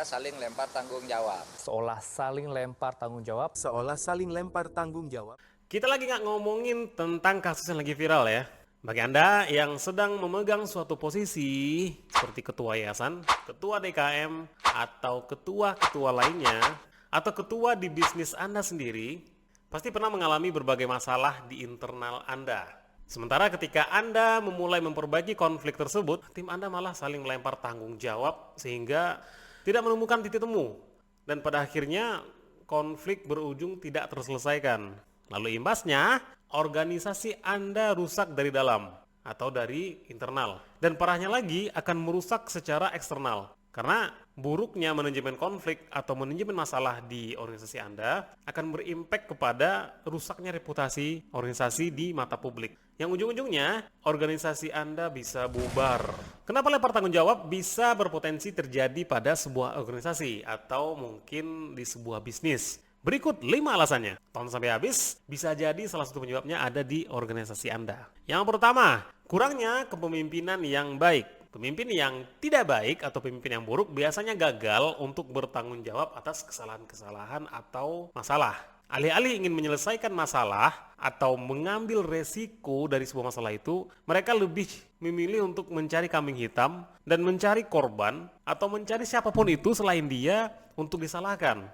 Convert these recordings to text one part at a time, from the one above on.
Saling lempar tanggung jawab. Seolah saling lempar tanggung jawab. Seolah saling lempar tanggung jawab. Kita lagi nggak ngomongin tentang kasus yang lagi viral ya. Bagi Anda yang sedang memegang suatu posisi seperti ketua yayasan, ketua DKM, atau ketua-ketua lainnya, atau ketua di bisnis Anda sendiri, pasti pernah mengalami berbagai masalah di internal Anda. Sementara ketika Anda memulai memperbaiki konflik tersebut, tim Anda malah saling melempar tanggung jawab sehingga tidak menemukan titik temu. Dan pada akhirnya konflik berujung tidak terselesaikan. Lalu imbasnya, organisasi Anda rusak dari dalam atau dari internal. Dan parahnya lagi akan merusak secara eksternal. Karena buruknya manajemen konflik atau manajemen masalah di organisasi Anda akan berimpact kepada rusaknya reputasi organisasi di mata publik. Yang ujung-ujungnya, organisasi Anda bisa bubar. Kenapa lempar tanggung jawab bisa berpotensi terjadi pada sebuah organisasi atau mungkin di sebuah bisnis? Berikut 5 alasannya. Tonton sampai habis, bisa jadi salah satu penyebabnya ada di organisasi Anda. Yang pertama, kurangnya kepemimpinan yang baik. Pemimpin yang tidak baik atau pemimpin yang buruk biasanya gagal untuk bertanggung jawab atas kesalahan-kesalahan atau masalah. Alih-alih ingin menyelesaikan masalah atau mengambil resiko dari sebuah masalah itu, mereka lebih memilih untuk mencari kambing hitam dan mencari korban atau mencari siapapun itu selain dia untuk disalahkan.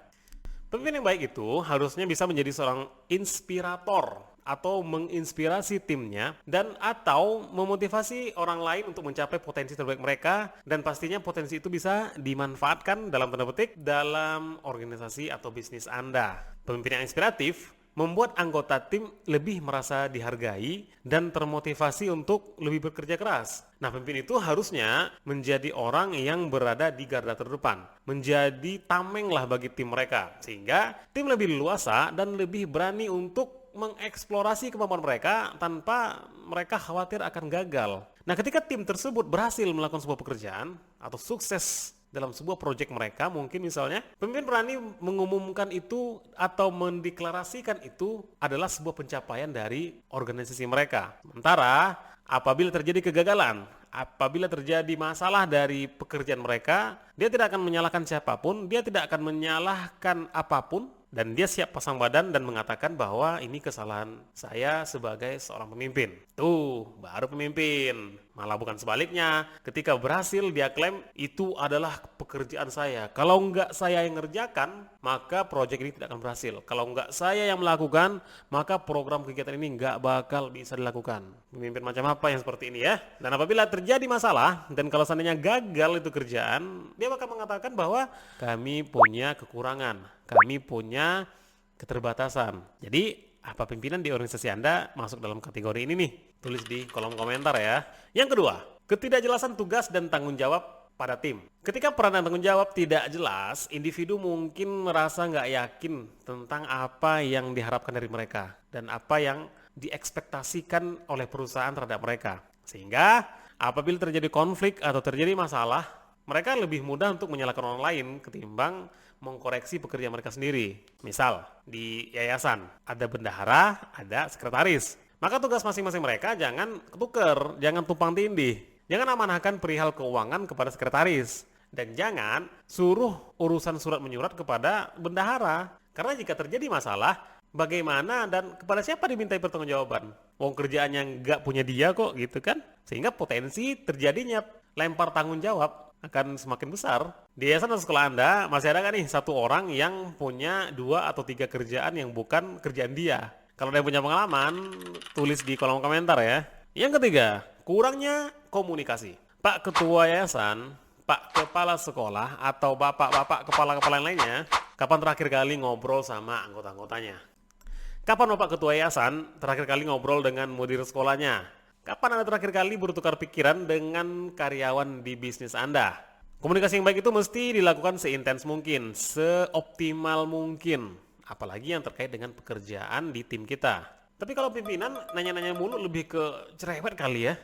Pemimpin yang baik itu harusnya bisa menjadi seorang inspirator atau menginspirasi timnya dan atau memotivasi orang lain untuk mencapai potensi terbaik mereka, dan pastinya potensi itu bisa dimanfaatkan dalam tanda petik dalam organisasi atau bisnis Anda. Pemimpin yang inspiratif membuat anggota tim lebih merasa dihargai dan termotivasi untuk lebih bekerja keras. Nah, pemimpin itu harusnya menjadi orang yang berada di garda terdepan, menjadi tameng lah bagi tim mereka, sehingga tim lebih leluasa dan lebih berani untuk mengeksplorasi kemampuan mereka tanpa mereka khawatir akan gagal. Nah, ketika tim tersebut berhasil melakukan sebuah pekerjaan atau sukses dalam sebuah proyek mereka, mungkin misalnya pemimpin berani mengumumkan itu atau mendeklarasikan itu adalah sebuah pencapaian dari organisasi mereka. Sementara apabila terjadi kegagalan, apabila terjadi masalah dari pekerjaan mereka, dia tidak akan menyalahkan siapapun, dia tidak akan menyalahkan apapun, dan dia siap pasang badan dan mengatakan bahwa ini kesalahan saya sebagai seorang pemimpin. Tuh, baru pemimpin. Malah bukan sebaliknya, ketika berhasil dia klaim itu adalah pekerjaan saya. Kalau enggak saya yang ngerjakan, maka proyek ini tidak akan berhasil. Kalau enggak saya yang melakukan, maka program kegiatan ini enggak bakal bisa dilakukan. Pemimpin macam apa yang seperti ini ya? Dan apabila terjadi masalah, dan kalau seandainya gagal itu kerjaan, dia bakal mengatakan bahwa kami punya kekurangan, kami punya keterbatasan. Jadi, apa pimpinan di organisasi Anda masuk dalam kategori ini nih? Tulis di kolom komentar ya. Yang kedua, ketidakjelasan tugas dan tanggung jawab pada tim. Ketika peran dan tanggung jawab tidak jelas, individu mungkin merasa nggak yakin tentang apa yang diharapkan dari mereka dan apa yang diekspektasikan oleh perusahaan terhadap mereka. Sehingga apabila terjadi konflik atau terjadi masalah, mereka lebih mudah untuk menyalahkan orang lain ketimbang mengkoreksi pekerjaan mereka sendiri. Misal, di yayasan ada bendahara, ada sekretaris. Maka tugas masing-masing mereka jangan ketuker, jangan tumpang tindih. Jangan amanahkan perihal keuangan kepada sekretaris. Dan jangan suruh urusan surat menyurat kepada bendahara. Karena jika terjadi masalah, bagaimana dan kepada siapa dimintai pertanggungjawaban? Wong kerjaannya nggak punya dia kok gitu kan? Sehingga potensi terjadinya lempar tanggung jawab akan semakin besar. Di yayasan atau sekolah Anda masih ada nggak nih satu orang yang punya 2 atau 3 kerjaan yang bukan kerjaan dia? Kalau ada yang punya pengalaman, tulis di kolom komentar ya. Yang ketiga, kurangnya komunikasi. Pak Ketua Yayasan, Pak Kepala Sekolah, atau Bapak-Bapak Kepala-Kepala lainnya, kapan terakhir kali ngobrol sama anggota-anggotanya? Kapan Bapak Ketua Yayasan terakhir kali ngobrol dengan mudir sekolahnya? Kapan Anda terakhir kali bertukar pikiran dengan karyawan di bisnis Anda? Komunikasi yang baik itu mesti dilakukan seintens mungkin, seoptimal mungkin. Apalagi yang terkait dengan pekerjaan di tim kita. Tapi kalau pimpinan nanya-nanya mulu lebih ke cerewet kali ya.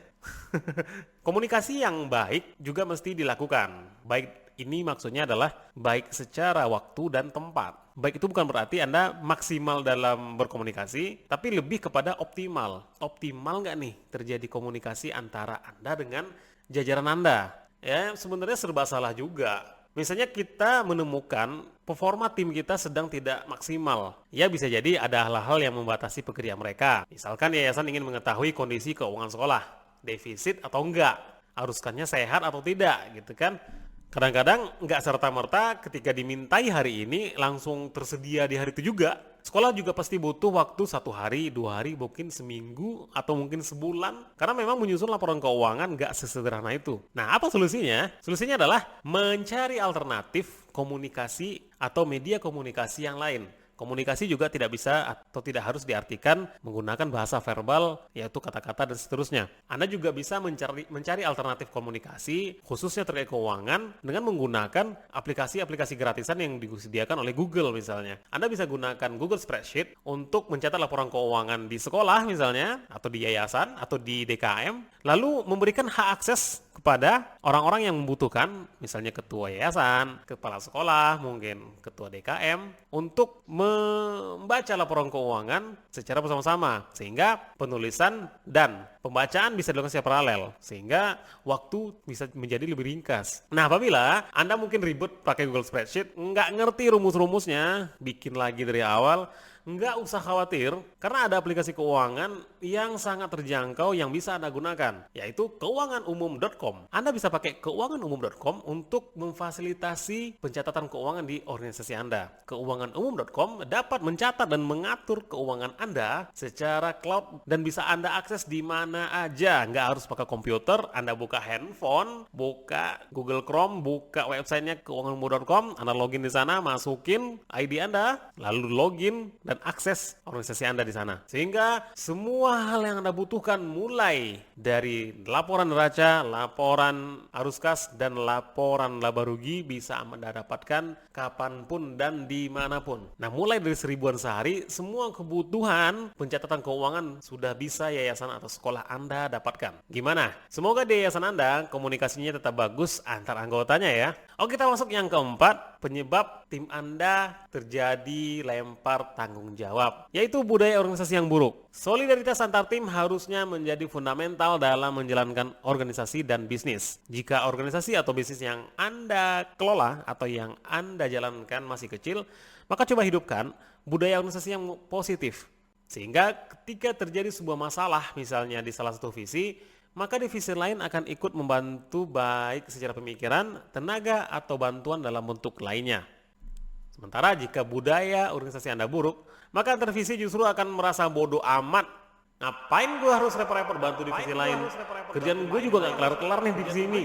Komunikasi yang baik juga mesti dilakukan. Baik ini maksudnya adalah baik secara waktu dan tempat. Baik itu bukan berarti Anda maksimal dalam berkomunikasi, tapi lebih kepada optimal. Optimal nggak nih terjadi komunikasi antara Anda dengan jajaran Anda? Ya sebenarnya serba salah juga. Misalnya kita menemukan performa tim kita sedang tidak maksimal. Ya bisa jadi ada hal-hal yang membatasi pekerjaan mereka. Misalkan yayasan ingin mengetahui kondisi keuangan sekolah, defisit atau enggak, aruskannya sehat atau tidak gitu kan. Kadang-kadang nggak serta-merta ketika dimintai hari ini langsung tersedia di hari itu juga. Sekolah juga pasti butuh waktu 1 hari, 2 hari, mungkin seminggu, atau mungkin sebulan. Karena memang menyusun laporan keuangan nggak sesederhana itu. Nah, apa solusinya? Solusinya adalah mencari alternatif komunikasi atau media komunikasi yang lain. Komunikasi juga tidak bisa atau tidak harus diartikan menggunakan bahasa verbal, yaitu kata-kata dan seterusnya. Anda juga bisa mencari alternatif komunikasi, khususnya terkait keuangan, dengan menggunakan aplikasi-aplikasi gratisan yang disediakan oleh Google misalnya. Anda bisa gunakan Google Spreadsheet untuk mencatat laporan keuangan di sekolah misalnya, atau di yayasan, atau di DKM, lalu memberikan hak akses kepada orang-orang yang membutuhkan, misalnya ketua yayasan, kepala sekolah, mungkin ketua DKM, untuk membaca laporan keuangan secara bersama-sama, sehingga penulisan dan pembacaan bisa dilakukan secara paralel, sehingga waktu bisa menjadi lebih ringkas. Nah, apabila Anda mungkin ribet pakai Google Spreadsheet, nggak ngerti rumus-rumusnya, bikin lagi dari awal, nggak usah khawatir, karena ada aplikasi keuangan yang sangat terjangkau yang bisa Anda gunakan, yaitu keuanganumum.com. Anda bisa pakai keuanganumum.com untuk memfasilitasi pencatatan keuangan di organisasi Anda. Keuanganumum.com dapat mencatat dan mengatur keuangan Anda secara cloud dan bisa Anda akses di mana aja. Nggak harus pakai komputer, Anda buka handphone, buka Google Chrome, buka websitenya keuanganumum.com, Anda login di sana, masukin ID Anda, lalu login dan akses organisasi Anda di sana. Sehingga semua hal yang Anda butuhkan mulai dari laporan neraca, laporan arus kas, dan laporan laba rugi bisa Anda dapatkan kapanpun dan dimanapun. Nah, mulai dari 1000-an sehari, semua kebutuhan pencatatan keuangan sudah bisa yayasan atau sekolah Anda dapatkan. Gimana? Semoga di yayasan Anda komunikasinya tetap bagus antar anggotanya ya. Oke, kita masuk yang keempat, penyebab tim Anda terjadi lempar tanggung jawab, yaitu budaya organisasi yang buruk. Solidaritas antar tim harusnya menjadi fundamental dalam menjalankan organisasi dan bisnis. Jika organisasi atau bisnis yang Anda kelola atau yang Anda jalankan masih kecil, maka coba hidupkan budaya organisasi yang positif. Sehingga ketika terjadi sebuah masalah misalnya di salah satu visi, maka divisi lain akan ikut membantu baik secara pemikiran, tenaga, atau bantuan dalam bentuk lainnya. Sementara jika budaya organisasi Anda buruk, maka antar divisi justru akan merasa bodoh amat. Ngapain gue harus repot-repot bantu divisi lain? Kerjaan gue juga gak kelar-kelar nih divisi ini.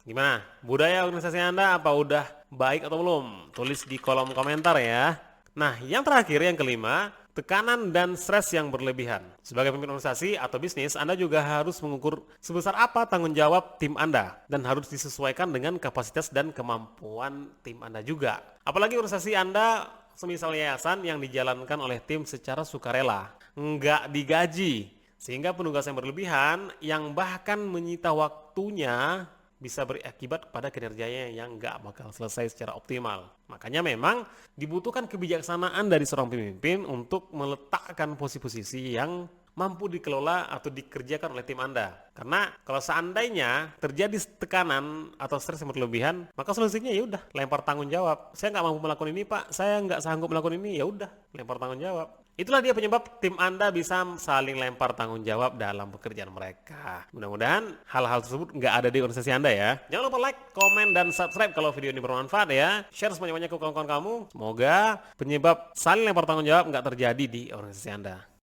Gimana? Budaya organisasi Anda apa udah baik atau belum? Tulis di kolom komentar ya. Nah, yang terakhir, yang kelima, tekanan dan stres yang berlebihan. Sebagai pemimpin organisasi atau bisnis, Anda juga harus mengukur sebesar apa tanggung jawab tim Anda dan harus disesuaikan dengan kapasitas dan kemampuan tim Anda juga. Apalagi organisasi Anda semisal yayasan yang dijalankan oleh tim secara sukarela, nggak digaji, sehingga penugasan berlebihan yang bahkan menyita waktunya bisa berakibat pada kinerjanya yang nggak bakal selesai secara optimal. Makanya memang dibutuhkan kebijaksanaan dari seorang pemimpin untuk meletakkan posisi-posisi yang mampu dikelola atau dikerjakan oleh tim Anda. Karena kalau seandainya terjadi tekanan atau stres yang berlebihan, maka solusinya ya udah lempar tanggung jawab. Saya nggak mampu melakukan ini, Pak. Saya nggak sanggup melakukan ini, ya udah lempar tanggung jawab. Itulah dia penyebab tim Anda bisa saling lempar tanggung jawab dalam pekerjaan mereka. Mudah-mudahan hal-hal tersebut nggak ada di organisasi Anda ya. Jangan lupa like, komen, dan subscribe kalau video ini bermanfaat ya. Share sebanyak-banyak ke kawan-kawan kamu. Semoga penyebab saling lempar tanggung jawab nggak terjadi di organisasi Anda.